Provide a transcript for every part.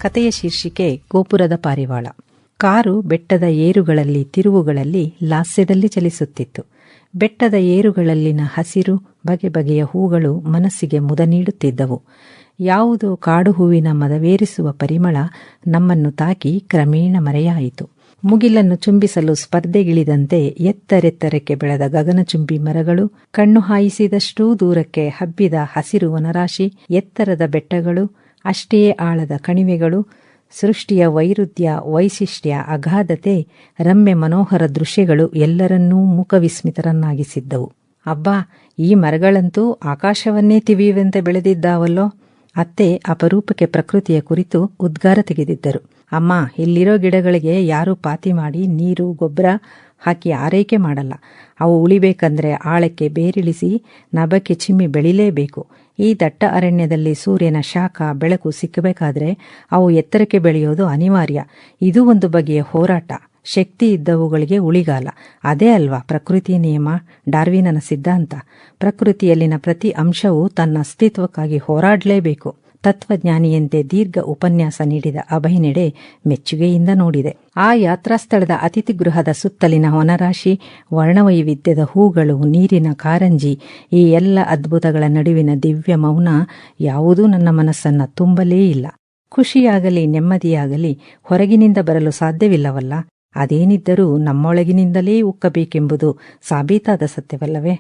ಕಥೆಯ ಶೀರ್ಷಿಕೆ ಗೋಪುರದ ಪಾರಿವಾಳ. ಕಾರು ಬೆಟ್ಟದ ಏರುಗಳಲ್ಲಿ ತಿರುವುಗಳಲ್ಲಿ ಲಾಸ್ಯದಲ್ಲಿ ಚಲಿಸುತ್ತಿತ್ತು. ಬೆಟ್ಟದ ಏರುಗಳಲ್ಲಿನ ಹಸಿರು ಬಗೆ ಬಗೆಯ ಹೂಗಳು ಮನಸ್ಸಿಗೆ ಮುದ ನೀಡುತ್ತಿದ್ದವು. ಯಾವುದೋ ಕಾಡು ಹೂವಿನ ಮದವೇರಿಸುವ ಪರಿಮಳ ನಮ್ಮನ್ನು ತಾಕಿ ಕ್ರಮೇಣ ಮರೆಯಾಯಿತು. ಮುಗಿಲನ್ನು ಚುಂಬಿಸಲು ಸ್ಪರ್ಧೆಗಿಳಿದಂತೆ ಎತ್ತರೆತ್ತರಕ್ಕೆ ಬೆಳೆದ ಗಗನಚುಂಬಿ ಮರಗಳು, ಕಣ್ಣು ಹಾಯಿಸಿದಷ್ಟೂ ದೂರಕ್ಕೆ ಹಬ್ಬಿದ ಹಸಿರು ವನರಾಶಿ, ಎತ್ತರದ ಬೆಟ್ಟಗಳು, ಅಷ್ಟೇ ಆಳದ ಕಣಿವೆಗಳು, ಸೃಷ್ಟಿಯ ವೈರುಧ್ಯ, ವೈಶಿಷ್ಟ್ಯ, ಅಗಾಧತೆ, ರಮ್ಯ ಮನೋಹರ ದೃಶ್ಯಗಳು ಎಲ್ಲರನ್ನೂ ಮೂಕವಿಸ್ಮಿತರನ್ನಾಗಿಸಿದ್ದವು. ಅಬ್ಬಾ, ಈ ಮರಗಳಂತೂ ಆಕಾಶವನ್ನೇ ತಿವಿಯುವಂತೆ ಬೆಳೆದಿದ್ದಾವಲ್ಲೋ. ಅತ್ತೆ ಅಪರೂಪಕ್ಕೆ ಪ್ರಕೃತಿಯ ಕುರಿತು ಉದ್ಗಾರ ತೆಗೆದಿದ್ದರು. ಅಮ್ಮ, ಇಲ್ಲಿರೋ ಗಿಡಗಳಿಗೆ ಯಾರೂ ಪಾತಿ ಮಾಡಿ ನೀರು ಗೊಬ್ಬರ ಹಾಕಿ ಆರೈಕೆ ಮಾಡಲ್ಲ. ಅವು ಉಳಿಬೇಕಂದ್ರೆ ಆಳಕ್ಕೆ ಬೇರಿಳಿಸಿ ನಭಕ್ಕೆ ಚಿಮ್ಮಿ ಬೆಳಿಲೇಬೇಕು. ಈ ದಟ್ಟ ಅರಣ್ಯದಲ್ಲಿ ಸೂರ್ಯನ ಶಾಖ ಬೆಳಕು ಸಿಕ್ಕಬೇಕಾದ್ರೆ ಅವು ಎತ್ತರಕ್ಕೆ ಬೆಳೆಯೋದು ಅನಿವಾರ್ಯ. ಇದು ಒಂದು ಬಗೆಯ ಹೋರಾಟ. ಶಕ್ತಿ ಇದ್ದವುಗಳಿಗೆ ಉಳಿಗಾಲ. ಅದೇ ಅಲ್ವಾ ಪ್ರಕೃತಿ ನಿಯಮ, ಡಾರ್ವಿನನ ಸಿದ್ಧಾಂತ. ಪ್ರಕೃತಿಯಲ್ಲಿನ ಪ್ರತಿ ಅಂಶವೂ ತನ್ನ ಅಸ್ತಿತ್ವಕ್ಕಾಗಿ ಹೋರಾಡಲೇಬೇಕು. ತತ್ವಜ್ಞಾನಿಯಂತೆ ದೀರ್ಘ ಉಪನ್ಯಾಸ ನೀಡಿದ ಅಭಯನೆಡೆ ಮೆಚ್ಚುಗೆಯಿಂದ ನೋಡಿದೆ. ಆ ಯಾತ್ರಾಸ್ಥಳದ ಅತಿಥಿ ಗೃಹದ ಸುತ್ತಲಿನ ವನರಾಶಿ, ವರ್ಣವೈವಿಧ್ಯದ ಹೂಗಳು, ನೀರಿನ ಕಾರಂಜಿ, ಈ ಎಲ್ಲ ಅದ್ಭುತಗಳ ನಡುವಿನ ದಿವ್ಯ ಮೌನ ಯಾವುದೂ ನನ್ನ ಮನಸ್ಸನ್ನ ತುಂಬಲೇ ಇಲ್ಲ. ಖುಷಿಯಾಗಲಿ ನೆಮ್ಮದಿಯಾಗಲಿ ಹೊರಗಿನಿಂದ ಬರಲು ಸಾಧ್ಯವಿಲ್ಲವಲ್ಲ. ಅದೇನಿದ್ದರೂ ನಮ್ಮೊಳಗಿನಿಂದಲೇ ಉಕ್ಕಬೇಕೆಂಬುದು ಸಾಬೀತಾದ ಸತ್ಯವಲ್ಲವೇ?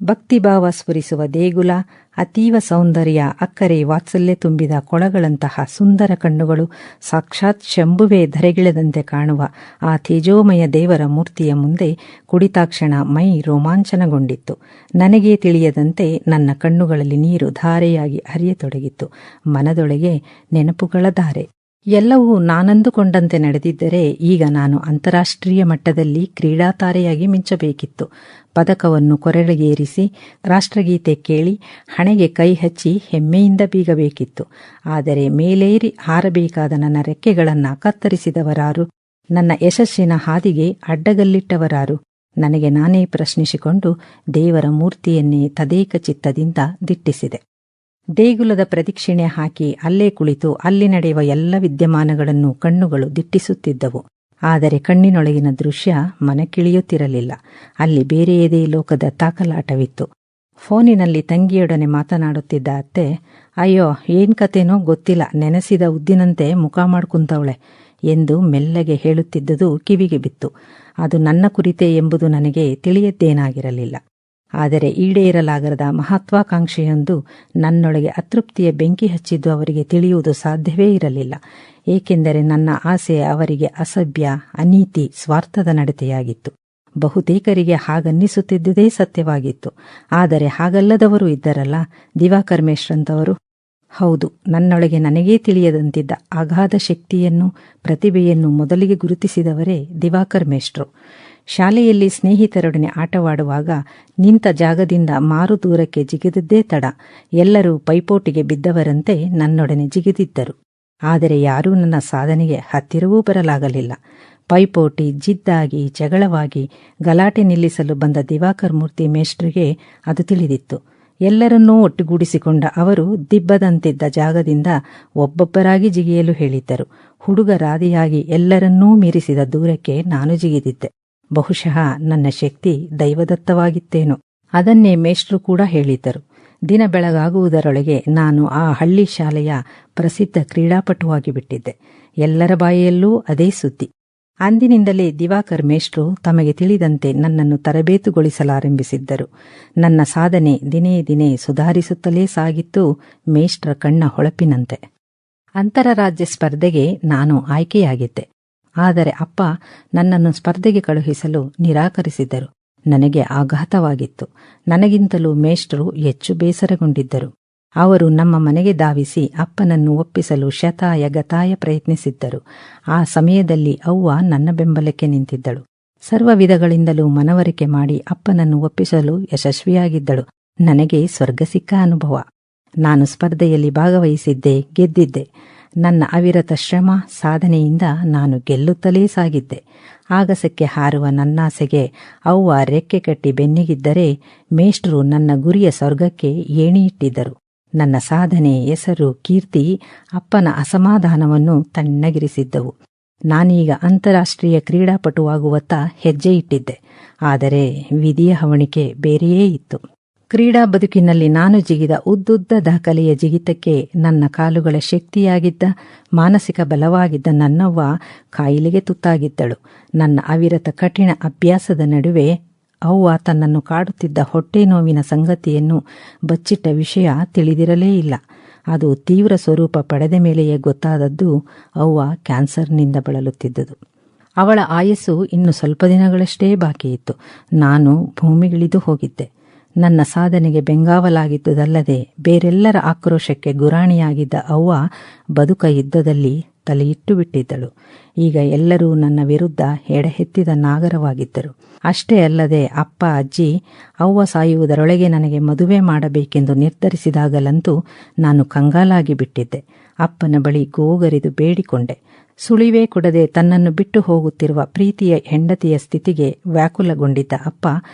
ಭಕ್ತಿಭಾವ ಸ್ಫುರಿಸುವ ದೇಗುಲ, ಅತೀವ ಸೌಂದರ್ಯ, ಅಕ್ಕರೆ ವಾತ್ಸಲ್ಯ ತುಂಬಿದ ಕೊಳಗಳಂತಹ ಸುಂದರ ಕಣ್ಣುಗಳು, ಸಾಕ್ಷಾತ್ ಶಂಭುವೇ ಧರೆಗಿಳದಂತೆ ಕಾಣುವ ಆ ತೇಜೋಮಯ ದೇವರ ಮೂರ್ತಿಯ ಮುಂದೆ ಕುಳಿತಾಕ್ಷಣ ಮೈ ರೋಮಾಂಚನಗೊಂಡಿತ್ತು. ನನಗೇ ತಿಳಿಯದಂತೆ ನನ್ನ ಕಣ್ಣುಗಳಲ್ಲಿ ನೀರು ಧಾರೆಯಾಗಿ ಹರಿಯತೊಡಗಿತ್ತು. ಮನದೊಳಗೆ ನೆನಪುಗಳ ಧಾರೆ. ಎಲ್ಲವೂ ನಾನಂದುಕೊಂಡಂತೆ ನಡೆದಿದ್ದರೆ ಈಗ ನಾನು ಅಂತಾರಾಷ್ಟ್ರೀಯ ಮಟ್ಟದಲ್ಲಿ ಕ್ರೀಡಾತಾರೆಯಾಗಿ ಮಿಂಚಬೇಕಿತ್ತು. ಪದಕವನ್ನು ಕೊರಳಿಗೇರಿಸಿ ರಾಷ್ಟ್ರಗೀತೆ ಕೇಳಿ ಹಣೆಗೆ ಕೈ ಹಚ್ಚಿ ಹೆಮ್ಮೆಯಿಂದ ಬೀಗಬೇಕಿತ್ತು. ಆದರೆ ಮೇಲೇರಿ ಹಾರಬೇಕಾದ ನನ್ನ ರೆಕ್ಕೆಗಳನ್ನು ಕತ್ತರಿಸಿದವರಾರು? ನನ್ನ ಯಶಸ್ಸಿನ ಹಾದಿಗೆ ಅಡ್ಡಗಲ್ಲಿಟ್ಟವರಾರು? ನನಗೆ ನಾನೇ ಪ್ರಶ್ನಿಸಿಕೊಂಡು ದೇವರ ಮೂರ್ತಿಯನ್ನೇ ತದೇಕ ಚಿತ್ತದಿಂದ ದಿಟ್ಟಿಸಿದೆ. ದೇಗುಲದ ಪ್ರದಕ್ಷಿಣೆ ಹಾಕಿ ಅಲ್ಲೇ ಕುಳಿತು ಅಲ್ಲಿ ನಡೆಯುವ ಎಲ್ಲ ವಿದ್ಯಮಾನಗಳನ್ನು ಕಣ್ಣುಗಳು ದಿಟ್ಟಿಸುತ್ತಿದ್ದವು. ಆದರೆ ಕಣ್ಣಿನೊಳಗಿನ ದೃಶ್ಯ ಮನಕಿಳಿಯುತ್ತಿರಲಿಲ್ಲ. ಅಲ್ಲಿ ಬೇರೆಯದೇ ಲೋಕದ ತಾಕಲಾಟವಿತ್ತು. ಫೋನಿನಲ್ಲಿ ತಂಗಿಯೊಡನೆ ಮಾತನಾಡುತ್ತಿದ್ದ ಅತ್ತೆ, ಅಯ್ಯೋ ಏನ್ ಕತೆನೋ ಗೊತ್ತಿಲ್ಲ, ನೆನೆಸಿದ ಉದ್ದಿನಂತೆ ಮುಖ ಮಾಡ್ಕುಂತವಳೆ ಎಂದು ಮೆಲ್ಲಗೆ ಹೇಳುತ್ತಿದ್ದುದು ಕಿವಿಗೆ ಬಿತ್ತು. ಅದು ನನ್ನ ಕುರಿತೇ ಎಂಬುದು ನನಗೆ ತಿಳಿಯದ್ದೇನಾಗಿರಲಿಲ್ಲ. ಆದರೆ ಈಡೇರಲಾಗದ ಮಹತ್ವಾಕಾಂಕ್ಷೆಯೊಂದು ನನ್ನೊಳಗೆ ಅತೃಪ್ತಿಯ ಬೆಂಕಿ ಹಚ್ಚಿದ್ದು ಅವರಿಗೆ ತಿಳಿಯುವುದು ಸಾಧ್ಯವೇ ಇರಲಿಲ್ಲ. ಏಕೆಂದರೆ ನನ್ನ ಆಸೆ ಅವರಿಗೆ ಅಸಭ್ಯ, ಅನೀತಿ, ಸ್ವಾರ್ಥದ ನಡತೆಯಾಗಿತ್ತು. ಬಹುತೇಕರಿಗೆ ಹಾಗನ್ನಿಸುತ್ತಿದ್ದುದೇ ಸತ್ಯವಾಗಿತ್ತು. ಆದರೆ ಹಾಗಲ್ಲದವರು ಇದ್ದರಲ್ಲ, ದಿವಾಕರ್ ಮೇಷ್ಟ್ರಂತವರು. ಹೌದು, ನನ್ನೊಳಗೆ ನನಗೇ ತಿಳಿಯದಂತಿದ್ದ ಅಗಾಧ ಶಕ್ತಿಯನ್ನು, ಪ್ರತಿಭೆಯನ್ನು ಮೊದಲಿಗೆ ಗುರುತಿಸಿದವರೇ ದಿವಾಕರ್ ಮೇಷ್ಟ್ರು. ಶಾಲೆಯಲ್ಲಿ ಸ್ನೇಹಿತರೊಡನೆ ಆಟವಾಡುವಾಗ ನಿಂತ ಜಾಗದಿಂದ ಮಾರು ದೂರಕ್ಕೆ ಜಿಗಿದದ್ದೇ ತಡ. ಎಲ್ಲರೂ ಪೈಪೋಟಿಗೆ ಬಿದ್ದವರಂತೆ ನನ್ನೊಡನೆ ಜಿಗಿದಿದ್ದರು. ಆದರೆ ಯಾರೂ ನನ್ನ ಸಾಧನೆಗೆ ಹತ್ತಿರವೂ ಬರಲಾಗಲಿಲ್ಲ. ಪೈಪೋಟಿ ಜಿದ್ದಾಗಿ, ಜಗಳವಾಗಿ, ಗಲಾಟೆ ನಿಲ್ಲಿಸಲು ಬಂದ ದಿವಾಕರ್ ಮೂರ್ತಿ ಮೇಷ್ಟ್ರಿಗೆ ಅದು ತಿಳಿದಿತ್ತು. ಎಲ್ಲರನ್ನೂ ಒಟ್ಟುಗೂಡಿಸಿಕೊಂಡ ಅವರು ದಿಬ್ಬದಂತಿದ್ದ ಜಾಗದಿಂದ ಒಬ್ಬೊಬ್ಬರಾಗಿ ಜಿಗಿಯಲು ಹೇಳಿದ್ದರು. ಹುಡುಗರಾದಿಯಾಗಿ ಎಲ್ಲರನ್ನೂ ಮೀರಿಸಿದ ದೂರಕ್ಕೆ ನಾನು ಜಿಗಿದಿದ್ದೆ. ಬಹುಶಃ ನನ್ನ ಶಕ್ತಿ ದೈವದತ್ತವಾಗಿತ್ತೇನೋ. ಅದನ್ನೇ ಮೇಷ್ಟ್ರು ಕೂಡ ಹೇಳಿದ್ದರು. ದಿನ ಬೆಳಗಾಗುವುದರೊಳಗೆ ನಾನು ಆ ಹಳ್ಳಿ ಶಾಲೆಯ ಪ್ರಸಿದ್ಧ ಕ್ರೀಡಾಪಟುವಾಗಿ ಬಿಟ್ಟಿದ್ದೆ. ಎಲ್ಲರ ಬಾಯಲ್ಲೂ ಅದೇ ಸುದ್ದಿ. ಅಂದಿನಿಂದಲೇ ದಿವಾಕರ್ ಮೇಷ್ಟ್ರು ತಮಗೆ ತಿಳಿದಂತೆ ನನ್ನನ್ನು ತರಬೇತುಗೊಳಿಸಲಾರಂಭಿಸಿದ್ದರು. ನನ್ನ ಸಾಧನೆ ದಿನೇ ದಿನೇ ಸುಧಾರಿಸುತ್ತಲೇ ಸಾಗಿತ್ತು, ಮೇಷ್ಟ್ರ ಕಣ್ಣ ಹೊಳಪಿನಂತೆ. ಅಂತರರಾಜ್ಯ ಸ್ಪರ್ಧೆಗೆ ನಾನು ಆಯ್ಕೆಯಾಗಿದ್ದೆ. ಆದರೆ ಅಪ್ಪ ನನ್ನನ್ನು ಸ್ಪರ್ಧೆಗೆ ಕಳುಹಿಸಲು ನಿರಾಕರಿಸಿದ್ದರು. ನನಗೆ ಆಘಾತವಾಗಿತ್ತು. ನನಗಿಂತಲೂ ಮೇಷ್ಟ್ರು ಹೆಚ್ಚು ಬೇಸರಗೊಂಡಿದ್ದರು. ಅವರು ನಮ್ಮ ಮನೆಗೆ ಧಾವಿಸಿ ಅಪ್ಪನನ್ನು ಒಪ್ಪಿಸಲು ಶತಾಯ ಗತಾಯ ಪ್ರಯತ್ನಿಸಿದ್ದರು. ಆ ಸಮಯದಲ್ಲಿ ಅವ್ವ ನನ್ನ ಬೆಂಬಲಕ್ಕೆ ನಿಂತಿದ್ದಳು. ಸರ್ವ ವಿಧಗಳಿಂದಲೂ ಮನವರಿಕೆ ಮಾಡಿ ಅಪ್ಪನನ್ನು ಒಪ್ಪಿಸಲು ಯಶಸ್ವಿಯಾಗಿದ್ದಳು. ನನಗೆ ಸ್ವರ್ಗ ಸಿಕ್ಕ ಅನುಭವ. ನಾನು ಸ್ಪರ್ಧೆಯಲ್ಲಿ ಭಾಗವಹಿಸಿದ್ದೆ, ಗೆದ್ದಿದ್ದೆ. ನನ್ನ ಅವಿರತ ಶ್ರಮ ಸಾಧನೆಯಿಂದ ನಾನು ಗೆಲ್ಲುತ್ತಲೇ ಸಾಗಿದ್ದೆ. ಆಗಸಕ್ಕೆ ಹಾರುವ ನನ್ನಾಸೆಗೆ ಅವ್ವ ರೆಕ್ಕೆ ಕಟ್ಟಿ ಬೆನ್ನಿಗಿದ್ದರೆ ಮೇಷ್ಟ್ರು ನನ್ನ ಗುರಿಯ ಸ್ವರ್ಗಕ್ಕೆ ಏಣಿಯಿಟ್ಟಿದ್ದರು. ನನ್ನ ಸಾಧನೆ, ಹೆಸರು, ಕೀರ್ತಿ ಅಪ್ಪನ ಅಸಮಾಧಾನವನ್ನು ತಣ್ಣಗಿರಿಸಿದ್ದವು. ನಾನೀಗ ಅಂತಾರಾಷ್ಟ್ರೀಯ ಕ್ರೀಡಾಪಟುವಾಗುವತ್ತ ಹೆಜ್ಜೆ ಇಟ್ಟಿದ್ದೆ. ಆದರೆ ವಿಧಿಯ ಹವಣಿಕೆ ಬೇರೆಯೇ ಇತ್ತು. ಕ್ರೀಡಾ ಬದುಕಿನಲ್ಲಿ ನಾನು ಜಿಗಿದ ಉದ್ದುದ್ದ ದಾಖಲೆಯ ಜಿಗಿತಕ್ಕೆ ನನ್ನ ಕಾಲುಗಳ ಶಕ್ತಿಯಾಗಿದ್ದ, ಮಾನಸಿಕ ಬಲವಾಗಿದ್ದ ನನ್ನವ್ವ ಕಾಯಿಲೆಗೆ ತುತ್ತಾಗಿದ್ದಳು. ನನ್ನ ಅವಿರತ ಕಠಿಣ ಅಭ್ಯಾಸದ ನಡುವೆ ಅವ್ವ ತನ್ನನ್ನು ಕಾಡುತ್ತಿದ್ದ ಹೊಟ್ಟೆ ನೋವಿನ ಸಂಗತಿಯನ್ನು ಬಚ್ಚಿಟ್ಟ ವಿಷಯ ತಿಳಿದಿರಲೇ ಇಲ್ಲ. ಅದು ತೀವ್ರ ಸ್ವರೂಪ ಪಡೆದ ಮೇಲೆಯೇ ಗೊತ್ತಾದದ್ದು ಅವ್ವ ಕ್ಯಾನ್ಸರ್ನಿಂದ ಬಳಲುತ್ತಿದ್ದುದು. ಅವಳ ಆಯಸ್ಸು ಇನ್ನು ಸ್ವಲ್ಪ ದಿನಗಳಷ್ಟೇ ಬಾಕಿಯಿತ್ತು. ನಾನು ಭೂಮಿಗಿಳಿದು ಹೋಗಿದ್ದೆ. ನನ್ನ ಸಾಧನೆಗೆ ಬೆಂಗಾವಲಾಗಿದ್ದುದಲ್ಲದೆ ಬೇರೆಲ್ಲರ ಆಕ್ರೋಶಕ್ಕೆ ಗುರಾಣಿಯಾಗಿದ್ದ ಅವ್ವ ಬದುಕ ಯುದ್ಧದಲ್ಲಿ ತಲೆಯಿಟ್ಟು ಬಿಟ್ಟಿದ್ದಳು. ಈಗ ಎಲ್ಲರೂ ನನ್ನ ವಿರುದ್ಧ ಎಡೆಹೆತ್ತಿದ ನಾಗರವಾಗಿದ್ದರು. ಅಷ್ಟೇ ಅಲ್ಲದೆ ಅಪ್ಪ, ಅಜ್ಜಿ ಅವ್ವ ಸಾಯುವುದರೊಳಗೆ ನನಗೆ ಮದುವೆ ಮಾಡಬೇಕೆಂದು ನಿರ್ಧರಿಸಿದಾಗಲಂತೂ ನಾನು ಕಂಗಾಲಾಗಿ ಬಿಟ್ಟಿದ್ದೆ. ಅಪ್ಪನ ಬಳಿ ಗೋಗರಿದು ಬೇಡಿಕೊಂಡೆ. ಸುಳಿವೇ ಕೊಡದೆ ತನ್ನನ್ನು ಬಿಟ್ಟು ಹೋಗುತ್ತಿರುವ ಪ್ರೀತಿಯ ಹೆಂಡತಿಯ ಸ್ಥಿತಿಗೆ ವ್ಯಾಕುಲಗೊಂಡಿದ್ದ ಅಪ್ಪ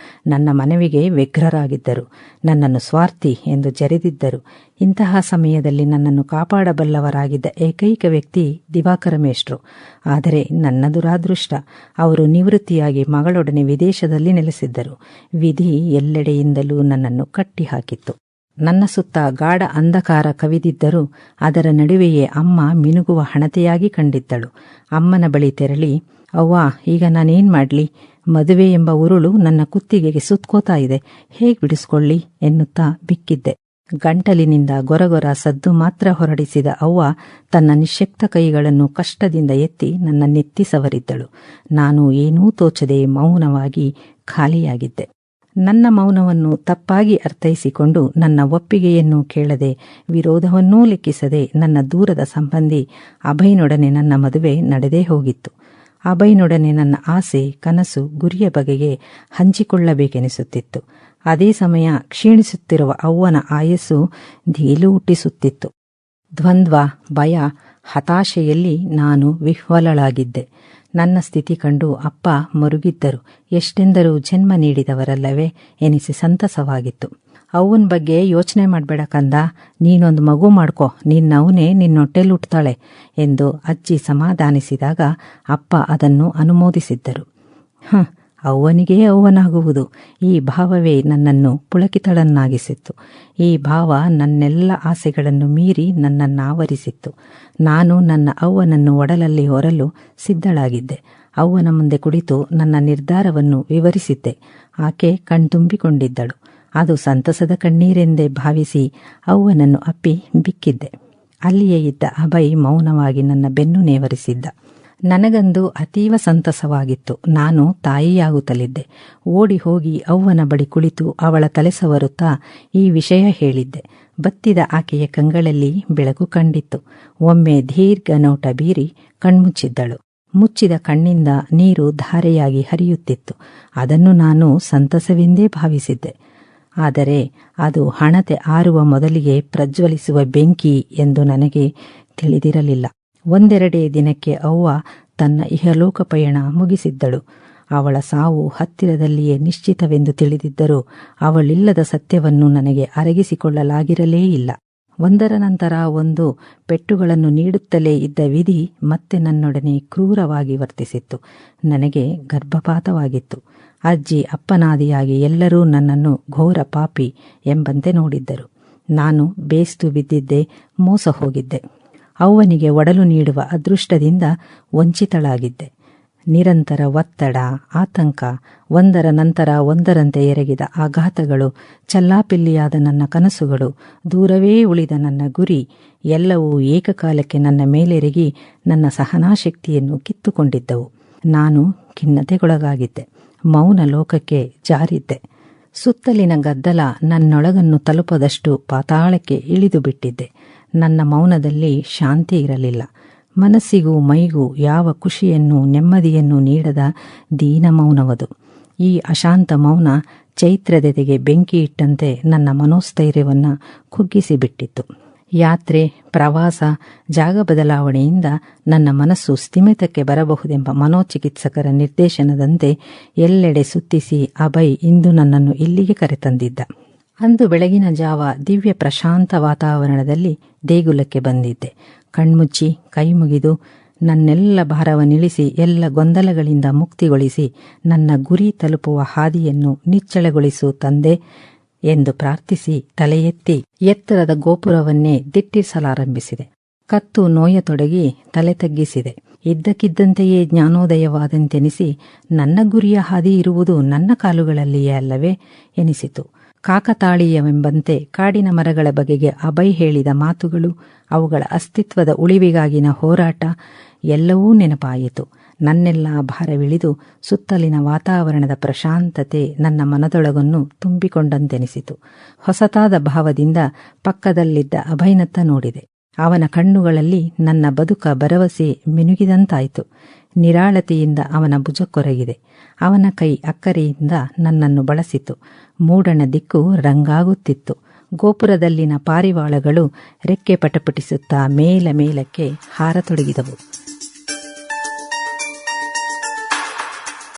ನನ್ನ ಮನವಿಗೆ ವ್ಯಗ್ರರಾಗಿದ್ದರು. ನನ್ನನ್ನು ಸ್ವಾರ್ಥಿ ಎಂದು ಜರೆದಿದ್ದರು. ಇಂತಹ ಸಮಯದಲ್ಲಿ ನನ್ನನ್ನು ಕಾಪಾಡಬಲ್ಲವರಾಗಿದ್ದ ಏಕೈಕ ವ್ಯಕ್ತಿ ದಿವಾಕರ ಮೇಷ್ಟ್ರು. ಆದರೆ ನನ್ನ ದುರಾದೃಷ್ಟ, ಅವರು ನಿವೃತ್ತಿಯಾಗಿ ಮಗಳೊಡನೆ ವಿದೇಶದಲ್ಲಿ ನೆಲೆಸಿದ್ದರು. ವಿಧಿ ಎಲ್ಲೆಡೆಯಿಂದಲೂ ನನ್ನನ್ನು ಕಟ್ಟಿಹಾಕಿತ್ತು. ನನ್ನ ಸುತ್ತ ಗಾಢ ಅಂಧಕಾರ ಕವಿದಿದ್ದರೂ ಅದರ ನಡುವೆಯೇ ಅಮ್ಮ ಮಿನುಗುವ ಹಣತೆಯಾಗಿ ಕಂಡಿದ್ದಳು. ಅಮ್ಮನ ಬಳಿ ತೆರಳಿ, ಅವ್ವ, ಈಗ ನಾನೇನ್ ಮಾಡ್ಲಿ? ಮದುವೆ ಎಂಬ ಉರುಳು ನನ್ನ ಕುತ್ತಿಗೆಗೆ ಸುತ್ಕೋತಾ ಇದೆ, ಹೇಗ್ ಬಿಡಿಸ್ಕೊಳ್ಳಿ ಎನ್ನುತ್ತಾ ಬಿಕ್ಕಿದ್ದೆ. ಗಂಟಲಿನಿಂದ ಗೊರಗೊರ ಸದ್ದು ಮಾತ್ರ ಹೊರಡಿಸಿದ ಅವ್ವ ತನ್ನ ನಿಶ್ಶಕ್ತ ಕೈಗಳನ್ನು ಕಷ್ಟದಿಂದ ಎತ್ತಿ ನನ್ನ ನೆತ್ತಿ ಸವರಿದ್ದಳು. ನಾನು ಏನೂ ತೋಚದೆ ಮೌನವಾಗಿ ಖಾಲಿಯಾಗಿದ್ದೆ. ನನ್ನ ಮೌನವನ್ನು ತಪ್ಪಾಗಿ ಅರ್ಥೈಸಿಕೊಂಡು ನನ್ನ ಒಪ್ಪಿಗೆಯನ್ನೂ ಕೇಳದೆ, ವಿರೋಧವನ್ನೂ ಲೆಕ್ಕಿಸದೆ ನನ್ನ ದೂರದ ಸಂಬಂಧಿ ಅಭಯ್ನೊಡನೆ ನನ್ನ ಮದುವೆ ನಡೆದೇ ಹೋಗಿತ್ತು. ಅಭಯ್ನೊಡನೆ ನನ್ನ ಆಸೆ, ಕನಸು, ಗುರಿಯ ಬಗೆಗೆ ಹಂಚಿಕೊಳ್ಳಬೇಕೆನಿಸುತ್ತಿತ್ತು. ಅದೇ ಸಮಯ ಕ್ಷೀಣಿಸುತ್ತಿರುವ ಅವ್ವನ ಆಯಸ್ಸು ದಿಗಿಲು ಹುಟ್ಟಿಸುತ್ತಿತ್ತು. ದ್ವಂದ್ವ, ಭಯ, ಹತಾಶೆಯಲ್ಲಿ ನಾನು ವಿಹ್ವಲಳಾಗಿದ್ದೆ. ನನ್ನ ಸ್ಥಿತಿ ಕಂಡು ಅಪ್ಪ ಮರುಗಿದ್ದರು. ಎಷ್ಟೆಂದರೂ ಜನ್ಮ ನೀಡಿದವರಲ್ಲವೇ ಎನಿಸಿ ಸಂತಸವಾಗಿತ್ತು. ಅವ್ವನ ಬಗ್ಗೆ ಯೋಚನೆ ಮಾಡಬೇಡ ಕಂದ, ನೀನೊಂದು ಮಗು ಮಾಡ್ಕೊ, ನಿನ್ನವನೇ ನಿನ್ನೊಟ್ಟೆಲ್ ಹುಟ್ಟುತ್ತಾಳೆ ಎಂದು ಅಜ್ಜಿ ಸಮಾಧಾನಿಸಿದಾಗ ಅಪ್ಪ ಅದನ್ನು ಅನುಮೋದಿಸಿದ್ದರು. ಅವ್ವನಿಗೇ ಅವ್ವನಾಗುವುದು, ಈ ಭಾವವೇ ನನ್ನನ್ನು ಪುಳಕಿತಳನ್ನಾಗಿಸಿತ್ತು. ಈ ಭಾವ ನನ್ನೆಲ್ಲ ಆಸೆಗಳನ್ನು ಮೀರಿ ನನ್ನನ್ನಾವರಿಸಿತ್ತು. ನಾನು ನನ್ನ ಅವ್ವನನ್ನು ಒಡಲಲ್ಲಿ ಹೊರಲು ಸಿದ್ಧಳಾಗಿದ್ದೆ. ಅವ್ವನ ಮುಂದೆ ಕುಳಿತು ನನ್ನ ನಿರ್ಧಾರವನ್ನು ವಿವರಿಸಿದ್ದೆ. ಆಕೆ ಕಣ್ತುಂಬಿಕೊಂಡಿದ್ದಳು. ಅದು ಸಂತಸದ ಕಣ್ಣೀರೆಂದೇ ಭಾವಿಸಿ ಅವ್ವನನ್ನು ಅಪ್ಪಿ ಬಿಕ್ಕಿದ್ದೆ. ಅಲ್ಲಿಯೇ ಇದ್ದ ಅಭಯ್ ಮೌನವಾಗಿ ನನ್ನ ಬೆನ್ನು ನೇವರಿಸಿದ್ದ. ನನಗಂದು ಅತೀವ ಸಂತಸವಾಗಿತ್ತು. ನಾನು ತಾಯಿಯಾಗುತ್ತಲಿದ್ದೆ. ಓಡಿ ಹೋಗಿ ಅವ್ವನ ಬಳಿ ಕುಳಿತು ಅವಳ ತಲೆ ಸವರುತ್ತಾ ಈ ವಿಷಯ ಹೇಳಿದ್ದೆ. ಬತ್ತಿದ ಆಕೆಯ ಕಂಗಳಲ್ಲಿ ಬೆಳಕು ಕಂಡಿತ್ತು. ಒಮ್ಮೆ ದೀರ್ಘ ನೋಟ ಬೀರಿ ಕಣ್ಮುಚ್ಚಿದ್ದಳು. ಮುಚ್ಚಿದ ಕಣ್ಣಿಂದ ನೀರು ಧಾರೆಯಾಗಿ ಹರಿಯುತ್ತಿತ್ತು. ಅದನ್ನು ನಾನು ಸಂತಸವೆಂದೇ ಭಾವಿಸಿದ್ದೆ. ಆದರೆ ಅದು ಹಣತೆ ಆರುವ ಮೊದಲಿಗೆ ಪ್ರಜ್ವಲಿಸುವ ಬೆಂಕಿ ಎಂದು ನನಗೆ ತಿಳಿದಿರಲಿಲ್ಲ. ಒಂದೆರಡೇ ದಿನಕ್ಕೆ ಅವ್ವ ತನ್ನ ಇಹಲೋಕ ಪಯಣ ಮುಗಿಸಿದ್ದಳು. ಅವಳ ಸಾವು ಹತ್ತಿರದಲ್ಲಿಯೇ ನಿಶ್ಚಿತವೆಂದು ತಿಳಿದಿದ್ದರೂ ಅವಳಿಲ್ಲದ ಸತ್ಯವನ್ನು ನನಗೆ ಅರಗಿಸಿಕೊಳ್ಳಲಾಗಿರಲೇ ಇಲ್ಲ. ಒಂದರ ನಂತರ ಒಂದು ಪೆಟ್ಟುಗಳನ್ನು ನೀಡುತ್ತಲೇ ಇದ್ದ ವಿಧಿ ಮತ್ತೆ ನನ್ನೊಡನೆ ಕ್ರೂರವಾಗಿ ವರ್ತಿಸಿತ್ತು. ನನಗೆ ಗರ್ಭಪಾತವಾಗಿತ್ತು. ಅಜ್ಜಿ ಅಪ್ಪನಾದಿಯಾಗಿ ಎಲ್ಲರೂ ನನ್ನನ್ನು ಘೋರ ಪಾಪಿ ಎಂಬಂತೆ ನೋಡಿದ್ದರು. ನಾನು ಬೇಸ್ತು ಬಿದ್ದಿದ್ದೆ, ಮೋಸ ಹೋಗಿದ್ದೆ. ಅವ್ವನಿಗೆ ಒಡಲು ನೀಡುವ ಅದೃಷ್ಟದಿಂದ ವಂಚಿತಳಾಗಿದ್ದೆ. ನಿರಂತರ ಒತ್ತಡ, ಆತಂಕ, ಒಂದರ ನಂತರ ಒಂದರಂತೆ ಎರಗಿದ ಆಘಾತಗಳು, ಚಲ್ಲಾಪಿಲ್ಲಿಯಾದ ನನ್ನ ಕನಸುಗಳು, ದೂರವೇ ಉಳಿದ ನನ್ನ ಗುರಿ ಎಲ್ಲವೂ ಏಕಕಾಲಕ್ಕೆ ನನ್ನ ಮೇಲೆರಗಿ ನನ್ನ ಸಹನಾಶಕ್ತಿಯನ್ನು ಕಿತ್ತುಕೊಂಡಿದ್ದವು. ನಾನು ಖಿನ್ನತೆಗೊಳಗಾಗಿದ್ದೆ. ಮೌನ ಲೋಕಕ್ಕೆ ಜಾರಿದ್ದೆ. ಸುತ್ತಲಿನ ಗದ್ದಲ ನನ್ನೊಳಗನ್ನು ತಲುಪದಷ್ಟು ಪಾತಾಳಕ್ಕೆ ಇಳಿದು ಬಿಟ್ಟಿದ್ದೆ. ನನ್ನ ಮೌನದಲ್ಲಿ ಶಾಂತಿ ಇರಲಿಲ್ಲ. ಮನಸ್ಸಿಗೂ ಮೈಗೂ ಯಾವ ಖುಷಿಯನ್ನು ನೆಮ್ಮದಿಯನ್ನು ನೀಡದ ದೀನ ಮೌನವದು. ಈ ಅಶಾಂತ ಮೌನ ಚೈತ್ರದೆದೆಗೆ ಬೆಂಕಿ ಇಟ್ಟಂತೆ ನನ್ನ ಮನೋಸ್ಥೈರ್ಯವನ್ನು ಕುಗ್ಗಿಸಿಬಿಟ್ಟಿತ್ತು. ಯಾತ್ರೆ, ಪ್ರವಾಸ, ಜಾಗ ಬದಲಾವಣೆಯಿಂದ ನನ್ನ ಮನಸ್ಸು ಸ್ಥಿಮಿತಕ್ಕೆ ಬರಬಹುದೆಂಬ ಮನೋಚಿಕಿತ್ಸಕರ ನಿರ್ದೇಶನದಂತೆ ಎಲ್ಲೆಡೆ ಸುತ್ತಿಸಿ ಅಭಯ್ ಇಂದು ನನ್ನನ್ನು ಇಲ್ಲಿಗೆ ಕರೆತಂದಿದ್ದ. ಅಂದು ಬೆಳಗಿನ ಜಾವ ದಿವ್ಯ ಪ್ರಶಾಂತ ವಾತಾವರಣದಲ್ಲಿ ದೇಗುಲಕ್ಕೆ ಬಂದಿದ್ದೆ. ಕಣ್ಮುಚ್ಚಿ ಕೈ ಮುಗಿದು ನನ್ನೆಲ್ಲ ಭಾರವನ್ನಿಳಿಸಿ ಎಲ್ಲ ಗೊಂದಲಗಳಿಂದ ಮುಕ್ತಿಗೊಳಿಸಿ ನನ್ನ ಗುರಿ ತಲುಪುವ ಹಾದಿಯನ್ನು ನಿಚ್ಚಳಗೊಳಿಸು ತಂದೆ ಎಂದು ಪ್ರಾರ್ಥಿಸಿ ತಲೆ ಎತ್ತಿ ಎತ್ತರದ ಗೋಪುರವನ್ನೇ ದಿಟ್ಟಿಸಲಾರಂಭಿಸಿದೆ. ಕತ್ತು ನೋಯತೊಡಗಿ ತಲೆ ತಗ್ಗಿಸಿದೆ. ಇದ್ದಕ್ಕಿದ್ದಂತೆಯೇ ಜ್ಞಾನೋದಯವಾದಂತೆನಿಸಿ ನನ್ನ ಗುರಿಯ ಹಾದಿ ಇರುವುದು ನನ್ನ ಕಾಲುಗಳಲ್ಲಿಯೇ ಅಲ್ಲವೇ ಎನಿಸಿತು. ಕಾಕತಾಳೀಯವೆಂಬಂತೆ ಕಾಡಿನ ಮರಗಳ ಬಗೆಗೆ ಅಭಯ್ ಹೇಳಿದ ಮಾತುಗಳು, ಅವುಗಳ ಅಸ್ತಿತ್ವದ ಉಳಿವಿಗಾಗಿನ ಹೋರಾಟ ಎಲ್ಲವೂ ನೆನಪಾಯಿತು. ನನ್ನೆಲ್ಲ ಭಾರವಿಳಿದು ಸುತ್ತಲಿನ ವಾತಾವರಣದ ಪ್ರಶಾಂತತೆ ನನ್ನ ಮನದೊಳಗನ್ನು ತುಂಬಿಕೊಂಡಂತೆನಿಸಿತು. ಹೊಸತಾದ ಭಾವದಿಂದ ಪಕ್ಕದಲ್ಲಿದ್ದ ಅಭಯ್ನತ್ತ ನೋಡಿದೆ. ಅವನ ಕಣ್ಣುಗಳಲ್ಲಿ ನನ್ನ ಬದುಕ ಭರವಸೆ ಮಿನುಗಿದಂತಾಯಿತು. ನಿರಾಳತೆಯಿಂದ ಅವನ ಭುಜ ಕೊರಗಿದೆ. ಅವನ ಕೈ ಅಕ್ಕರೆಯಿಂದ ನನ್ನನ್ನು ಬಳಸಿತು. ಮೂಡಣ ದಿಕ್ಕು ರಂಗಾಗುತ್ತಿತ್ತು. ಗೋಪುರದಲ್ಲಿನ ಪಾರಿವಾಳಗಳು ರೆಕ್ಕೆ ಪಟಪಟಿಸುತ್ತಾ ಮೇಲಕ್ಕೆ ಹಾರತೊಡಗಿದವು.